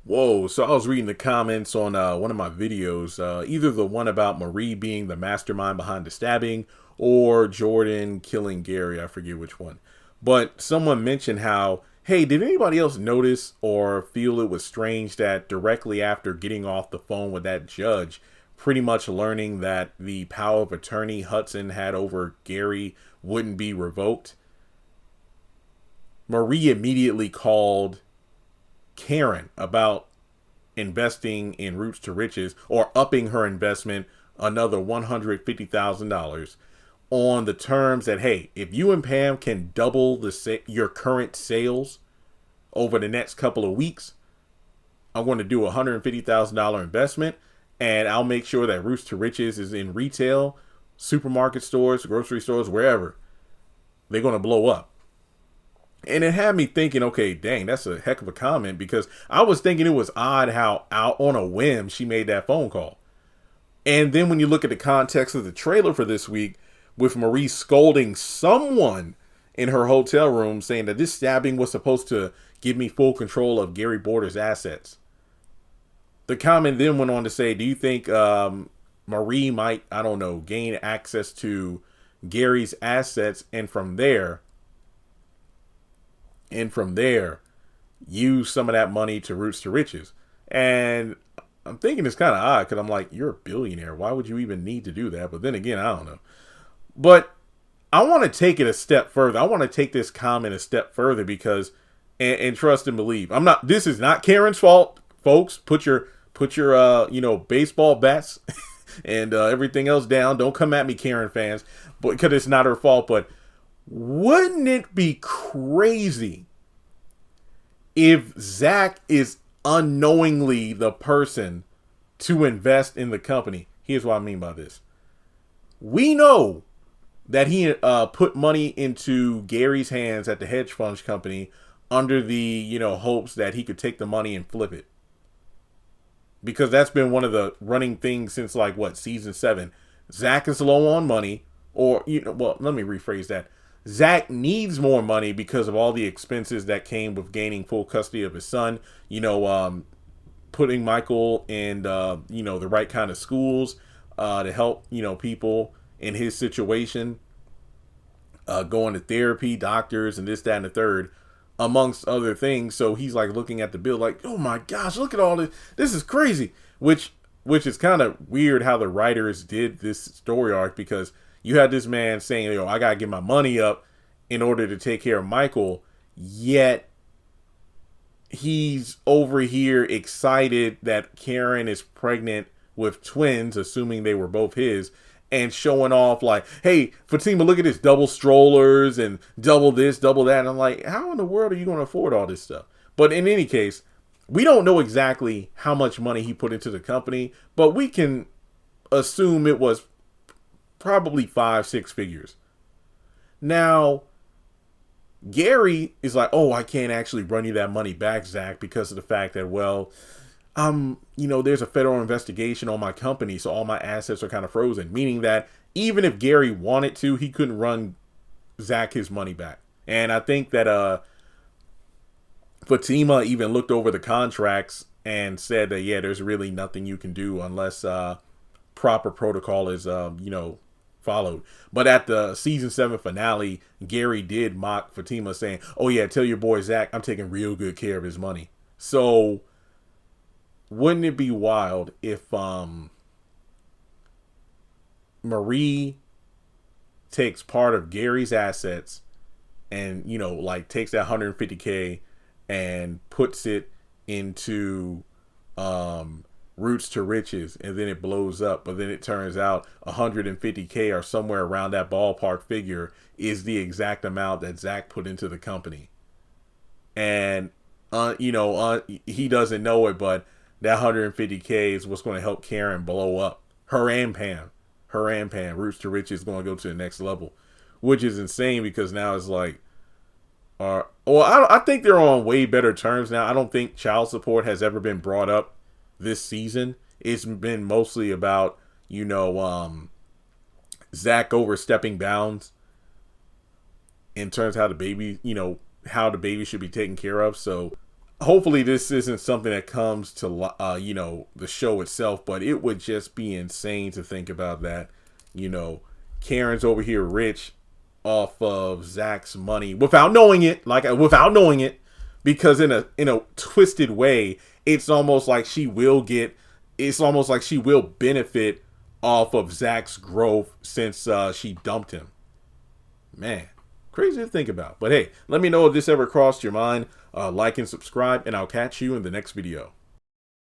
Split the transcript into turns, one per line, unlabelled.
Whoa, so I was reading the comments on one of my videos, either the one about Marie being the mastermind behind the stabbing or Jordan killing Gary. I forget which one. But someone mentioned how, hey, did anybody else notice or feel it was strange that directly after getting off the phone with that judge, pretty much learning that the power of attorney Hudson had over Gary wouldn't be revoked, Marie immediately called Karen about investing in Roots to Riches or upping her investment another $150,000 on the terms that, hey, if you and Pam can double your current sales over the next couple of weeks, I'm going to do a $150,000 investment, and I'll make sure that Roots to Riches is in retail, supermarket stores, grocery stores, wherever. They're going to blow up. And it had me thinking, okay, dang, that's a heck of a comment, because I was thinking it was odd how out on a whim she made that phone call. And then when you look at the context of the trailer for this week, with Marie scolding someone in her hotel room saying that this stabbing was supposed to give me full control of Gary Border's assets. The comment then went on to say, do you think Marie might, I don't know, gain access to Gary's assets and from there, use some of that money to Roots to Riches? And I'm thinking it's kind of odd because I'm like, you're a billionaire. Why would you even need to do that? But then again, I don't know. But I want to take it a step further. I want to take this comment a step further because, and trust and believe, this is not Karen's fault, folks. Put your baseball bats and everything else down. Don't come at me, Karen fans, but because it's not her fault. But wouldn't it be crazy if Zach is unknowingly the person to invest in the company? Here's what I mean by this. We know that he put money into Gary's hands at the hedge fund company under the, hopes that he could take the money and flip it. Because that's been one of the running things since season 7. Zach is low on money, or, let me rephrase that. Zach needs more money because of all the expenses that came with gaining full custody of his son, putting Michael in, the right kind of schools to help, people in his situation, going to therapy, doctors, and this, that, and the third, amongst other things. So he's looking at the bill like, oh my gosh, look at all this. This is crazy. Which is kind of weird how the writers did this story arc, because you had this man saying, I got to get my money up in order to take care of Michael. Yet he's over here excited that Karen is pregnant with twins, assuming they were both his, and showing off like, hey, Fatima, look at this, double strollers and double this, double that. And I'm like, how in the world are you going to afford all this stuff? But in any case, we don't know exactly how much money he put into the company, but we can assume it was probably 5-6 figures. Now, Gary is like, oh, I can't actually run you that money back, Zach, because of the fact that, there's a federal investigation on my company, so all my assets are kind of frozen. Meaning that even if Gary wanted to, he couldn't run Zach his money back. And I think that Fatima even looked over the contracts and said that, yeah, there's really nothing you can do unless proper protocol is, followed. But at the season 7 finale, Gary did mock Fatima, saying, oh yeah, tell your boy Zach I'm taking real good care of his money. So wouldn't it be wild if Marie takes part of Gary's assets and takes that $150K and puts it into Roots to Riches, and then it blows up, but then it turns out $150K or somewhere around that ballpark figure is the exact amount that Zach put into the company, and he doesn't know it, but that $150K is what's going to help Karen blow up. Her and Pam. Roots to Riches is going to go to the next level, which is insane because now it's like, I think they're on way better terms now. I don't think child support has ever been brought up this season. It's been mostly about, Zach overstepping bounds in terms of how the baby should be taken care of. So hopefully this isn't something that comes to you know, the show itself, but it would just be insane to think about that. You know, Karen's over here rich off of Zach's money without knowing it, without knowing it, because in a twisted way, it's almost like she will benefit off of Zach's growth since she dumped him. Man, crazy to think about. But hey, let me know if this ever crossed your mind. Like and subscribe, and I'll catch you in the next video.